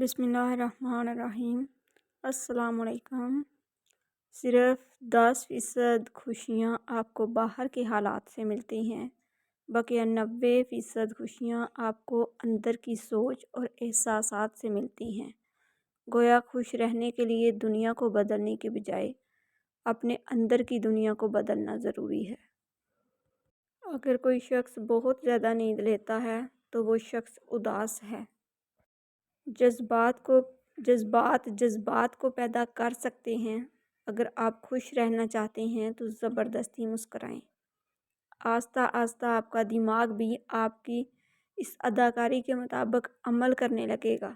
بسم اللہ الرحمن الرحیم۔ السلام علیکم۔ صرف 10% خوشیاں آپ کو باہر کے حالات سے ملتی ہیں، بقیہ 90% خوشیاں آپ کو اندر کی سوچ اور احساسات سے ملتی ہیں۔ گویا خوش رہنے کے لیے دنیا کو بدلنے کے بجائے اپنے اندر کی دنیا کو بدلنا ضروری ہے۔ اگر کوئی شخص بہت زیادہ نیند لیتا ہے تو وہ شخص اداس ہے۔ جذبات کو پیدا کر سکتے ہیں۔ اگر آپ خوش رہنا چاہتے ہیں تو زبردستی مسکرائیں۔ آہستہ آہستہ آپ کا دماغ بھی آپ کی اس اداکاری کے مطابق عمل کرنے لگے گا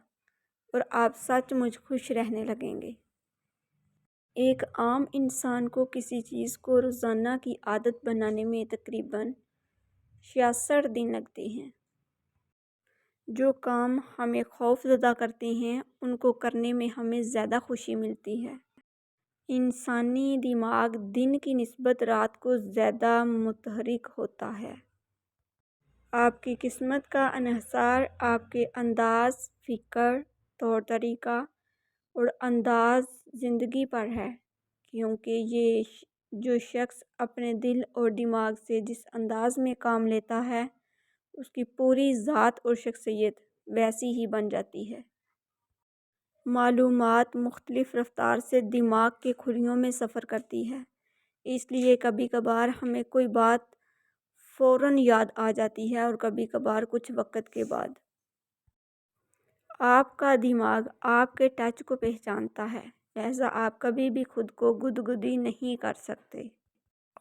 اور آپ سچ مچ خوش رہنے لگیں گے۔ ایک عام انسان کو کسی چیز کو روزانہ کی عادت بنانے میں تقریباً 66 دن لگتے ہیں۔ جو کام ہمیں خوف زدہ کرتے ہیں ان کو کرنے میں ہمیں زیادہ خوشی ملتی ہے۔ انسانی دماغ دن کی نسبت رات کو زیادہ متحرک ہوتا ہے۔ آپ کی قسمت کا انحصار آپ کے انداز فکر، طور طریقہ اور انداز زندگی پر ہے، کیونکہ جو شخص اپنے دل اور دماغ سے جس انداز میں کام لیتا ہے اس کی پوری ذات اور شخصیت ویسی ہی بن جاتی ہے۔ معلومات مختلف رفتار سے دماغ کے کھلیوں میں سفر کرتی ہے، اس لیے کبھی کبھار ہمیں کوئی بات فوراً یاد آ جاتی ہے اور کبھی کبھار کچھ وقت کے بعد۔ آپ کا دماغ آپ کے ٹچ کو پہچانتا ہے، لہذا آپ کبھی بھی خود کو گدگدی نہیں کر سکتے۔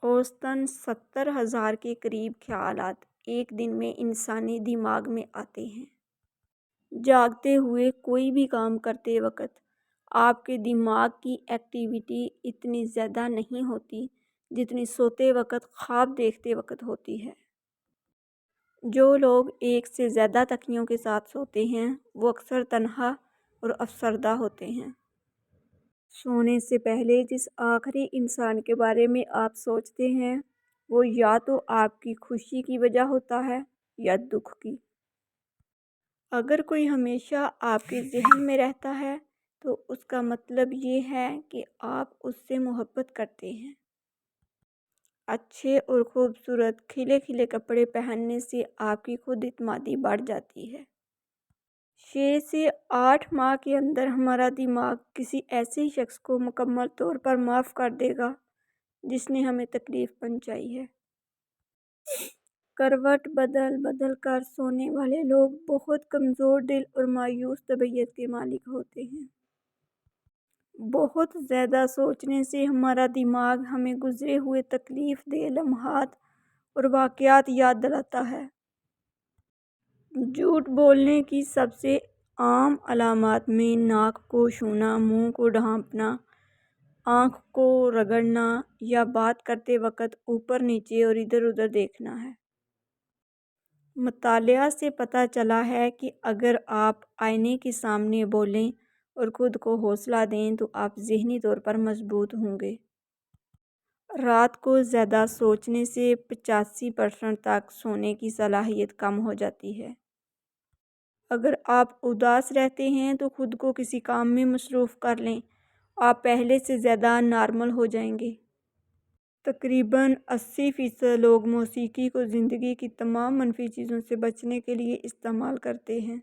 اوسطاً 70,000 کے قریب خیالات ایک دن میں انسانی دماغ میں آتے ہیں۔ جاگتے ہوئے کوئی بھی کام کرتے وقت آپ کے دماغ کی ایکٹیویٹی اتنی زیادہ نہیں ہوتی جتنی سوتے وقت خواب دیکھتے وقت ہوتی ہے۔ جو لوگ ایک سے زیادہ تکیوں کے ساتھ سوتے ہیں وہ اکثر تنہا اور افسردہ ہوتے ہیں۔ سونے سے پہلے جس آخری انسان کے بارے میں آپ سوچتے ہیں وہ یا تو آپ کی خوشی کی وجہ ہوتا ہے یا دکھ کی۔ اگر کوئی ہمیشہ آپ کے ذہن میں رہتا ہے تو اس کا مطلب یہ ہے کہ آپ اس سے محبت کرتے ہیں۔ اچھے اور خوبصورت کھلے کھلے کپڑے پہننے سے آپ کی خود اعتمادی بڑھ جاتی ہے۔ 6 سے 8 ماہ کے اندر ہمارا دماغ کسی ایسے شخص کو مکمل طور پر معاف کر دے گا جس نے ہمیں تکلیف پہنچائی ہے۔ کروٹ بدل بدل کر سونے والے لوگ بہت کمزور دل اور مایوس طبیعت کے مالک ہوتے ہیں۔ بہت زیادہ سوچنے سے ہمارا دماغ ہمیں گزرے ہوئے تکلیف دہ لمحات اور واقعات یاد دلاتا ہے۔ جھوٹ بولنے کی سب سے عام علامات میں ناک کو چھونا، منہ کو ڈھانپنا، آنکھ کو رگڑنا یا بات کرتے وقت اوپر نیچے اور ادھر ادھر دیکھنا ہے۔ مطالعہ سے پتہ چلا ہے کہ اگر آپ آئینے کے سامنے بولیں اور خود کو حوصلہ دیں تو آپ ذہنی طور پر مضبوط ہوں گے۔ رات کو زیادہ سوچنے سے 85% تک سونے کی صلاحیت کم ہو جاتی ہے۔ اگر آپ اداس رہتے ہیں تو خود کو کسی کام میں مصروف کر لیں، آپ پہلے سے زیادہ نارمل ہو جائیں گے۔ تقریباً 80% لوگ موسیقی کو زندگی کی تمام منفی چیزوں سے بچنے کے لیے استعمال کرتے ہیں۔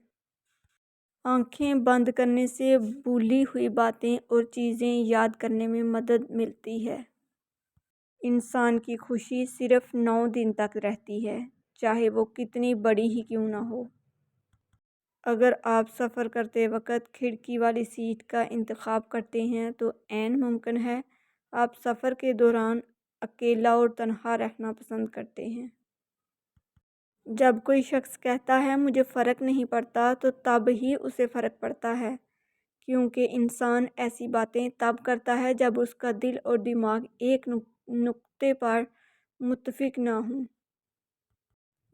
آنکھیں بند کرنے سے بھولی ہوئی باتیں اور چیزیں یاد کرنے میں مدد ملتی ہے۔ انسان کی خوشی صرف 9 دن تک رہتی ہے، چاہے وہ کتنی بڑی ہی کیوں نہ ہو۔ اگر آپ سفر کرتے وقت کھڑکی والی سیٹ کا انتخاب کرتے ہیں تو عین ممکن ہے آپ سفر کے دوران اکیلا اور تنہا رہنا پسند کرتے ہیں۔ جب کوئی شخص کہتا ہے مجھے فرق نہیں پڑتا تو تب ہی اسے فرق پڑتا ہے، کیونکہ انسان ایسی باتیں تب کرتا ہے جب اس کا دل اور دماغ ایک نقطے پر متفق نہ ہوں۔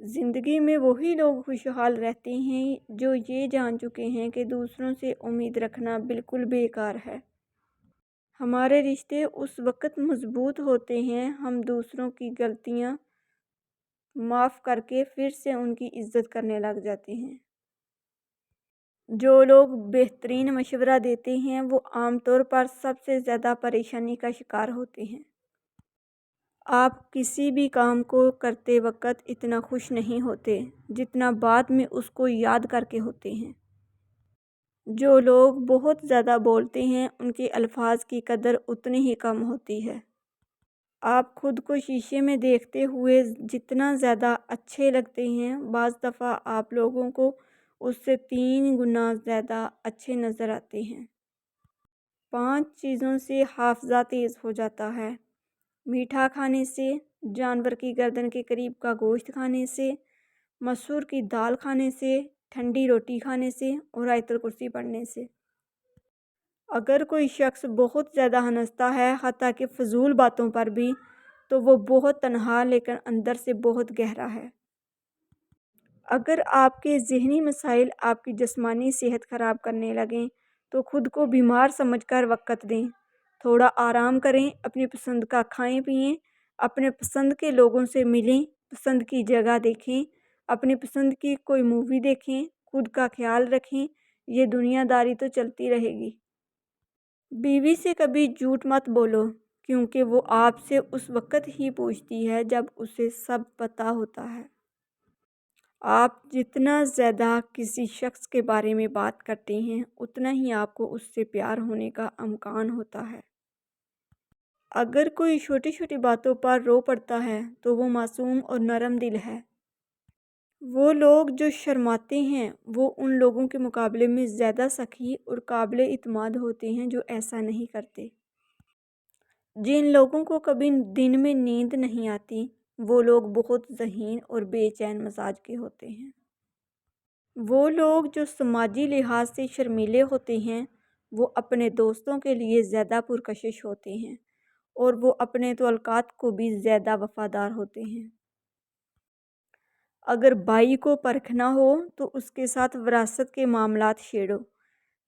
زندگی میں وہی لوگ خوشحال رہتے ہیں جو یہ جان چکے ہیں کہ دوسروں سے امید رکھنا بالکل بیکار ہے۔ ہمارے رشتے اس وقت مضبوط ہوتے ہیں ہم دوسروں کی غلطیاں معاف کر کے پھر سے ان کی عزت کرنے لگ جاتے ہیں۔ جو لوگ بہترین مشورہ دیتے ہیں وہ عام طور پر سب سے زیادہ پریشانی کا شکار ہوتے ہیں۔ آپ کسی بھی کام کو کرتے وقت اتنا خوش نہیں ہوتے جتنا بعد میں اس کو یاد کر کے ہوتے ہیں۔ جو لوگ بہت زیادہ بولتے ہیں ان کے الفاظ کی قدر اتنی ہی کم ہوتی ہے۔ آپ خود کو شیشے میں دیکھتے ہوئے جتنا زیادہ اچھے لگتے ہیں بعض دفعہ آپ لوگوں کو اس سے 3 گنا زیادہ اچھے نظر آتے ہیں۔ 5 چیزوں سے حافظہ تیز ہو جاتا ہے: میٹھا کھانے سے، جانور کی گردن کے قریب کا گوشت کھانے سے، مسور کی دال کھانے سے، ٹھنڈی روٹی کھانے سے اور آیت الکرسی پڑھنے سے۔ اگر کوئی شخص بہت زیادہ ہنستا ہے حتیٰ کہ فضول باتوں پر بھی تو وہ بہت تنہا لیکن اندر سے بہت گہرا ہے۔ اگر آپ کے ذہنی مسائل آپ کی جسمانی صحت خراب کرنے لگیں تو خود کو بیمار سمجھ کر وقت دیں، تھوڑا آرام کریں، اپنی پسند کا کھائیں پئیں، اپنے پسند کے لوگوں سے ملیں، پسند کی جگہ دیکھیں، اپنی پسند کی کوئی مووی دیکھیں، خود کا خیال رکھیں۔ یہ دنیا داری تو چلتی رہے گی۔ بیوی سے کبھی جھوٹ مت بولو کیونکہ وہ آپ سے اس وقت ہی پوچھتی ہے جب اسے سب پتہ ہوتا ہے۔ آپ جتنا زیادہ کسی شخص کے بارے میں بات کرتے ہیں اتنا ہی آپ کو اس سے پیار ہونے کا امکان ہوتا ہے۔ اگر کوئی چھوٹی چھوٹی باتوں پر رو پڑتا ہے تو وہ معصوم اور نرم دل ہے۔ وہ لوگ جو شرماتے ہیں وہ ان لوگوں کے مقابلے میں زیادہ سخی اور قابل اعتماد ہوتے ہیں جو ایسا نہیں کرتے۔ جن لوگوں کو کبھی دن میں نیند نہیں آتی وہ لوگ بہت ذہین اور بے چین مزاج کے ہوتے ہیں۔ وہ لوگ جو سماجی لحاظ سے شرمیلے ہوتے ہیں وہ اپنے دوستوں کے لیے زیادہ پرکشش ہوتے ہیں اور وہ اپنے تعلقات کو بھی زیادہ وفادار ہوتے ہیں۔ اگر بھائی کو پرکھنا ہو تو اس کے ساتھ وراثت کے معاملات چھیڑو،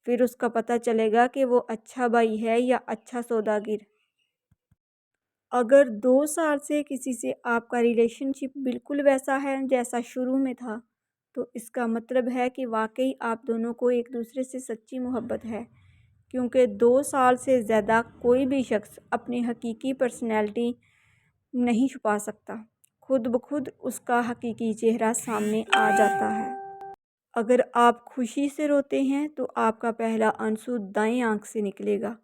پھر اس کا پتہ چلے گا کہ وہ اچھا بھائی ہے یا اچھا سوداگر۔ اگر 2 سال سے کسی سے آپ کا ریلیشن شپ بالکل ویسا ہے جیسا شروع میں تھا تو اس کا مطلب ہے کہ واقعی آپ دونوں کو ایک دوسرے سے سچی محبت ہے، کیونکہ 2 سال سے زیادہ کوئی بھی شخص اپنی حقیقی پرسنالٹی نہیں چھپا سکتا، خود بخود اس کا حقیقی چہرہ سامنے آ جاتا ہے۔ اگر آپ خوشی سے روتے ہیں تو آپ کا پہلا آنسو دائیں آنکھ سے نکلے گا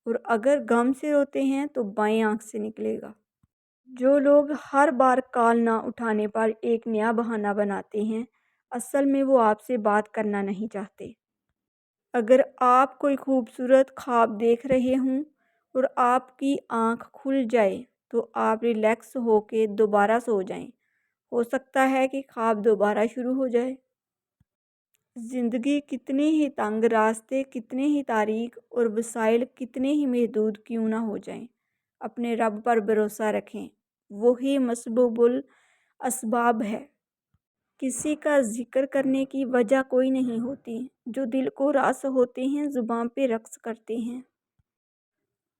اور اگر غم سے روتے ہیں تو بائیں آنکھ سے نکلے گا۔ جو لوگ ہر بار کال نہ اٹھانے پر ایک نیا بہانہ بناتے ہیں اصل میں وہ آپ سے بات کرنا نہیں چاہتے۔ اگر آپ کوئی خوبصورت خواب دیکھ رہے ہوں اور آپ کی آنکھ کھل جائے تو آپ ریلیکس ہو کے دوبارہ سو جائیں، ہو سکتا ہے کہ خواب دوبارہ شروع ہو جائے۔ زندگی کتنی ہی تنگ، راستے کتنے ہی تاریک اور وسائل کتنے ہی محدود کیوں نہ ہو جائیں، اپنے رب پر بھروسہ رکھیں، وہی مسبب الاسباب ہے۔ کسی کا ذکر کرنے کی وجہ کوئی نہیں ہوتی، جو دل کو راس ہوتے ہیں زبان پہ رقص کرتے ہیں۔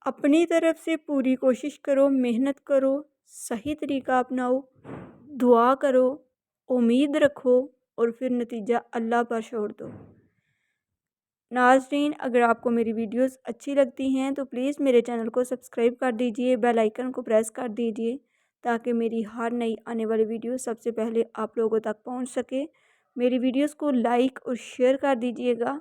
اپنی طرف سے پوری کوشش کرو، محنت کرو، صحیح طریقہ اپناؤ، دعا کرو، امید رکھو اور پھر نتیجہ اللہ پر چھوڑ دو۔ ناظرین، اگر آپ کو میری ویڈیوز اچھی لگتی ہیں تو پلیز میرے چینل کو سبسکرائب کر دیجئے، بیل آئیکن کو پریس کر دیجئے تاکہ میری ہر نئی آنے والی ویڈیو سب سے پہلے آپ لوگوں تک پہنچ سکے۔ میری ویڈیوز کو لائک اور شیئر کر دیجئے گا۔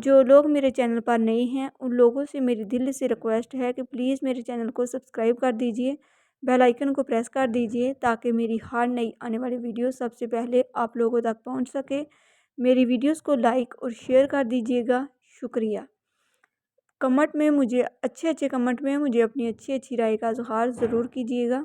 جو لوگ میرے چینل پر نئے ہیں ان لوگوں سے میری دل سے ریکویسٹ ہے کہ پلیز میرے چینل کو سبسکرائب کر دیجئے، بیل آئیکن کو پریس کر دیجئے تاکہ میری ہر نئی آنے والی ویڈیو سب سے پہلے آپ لوگوں تک پہنچ سکے۔ میری ویڈیوز کو لائک اور شیئر کر دیجئے گا، شکریہ۔ کمنٹ میں مجھے اچھے کمنٹ میں مجھے اپنی اچھی رائے کا اظہار ضرور کیجئے گا۔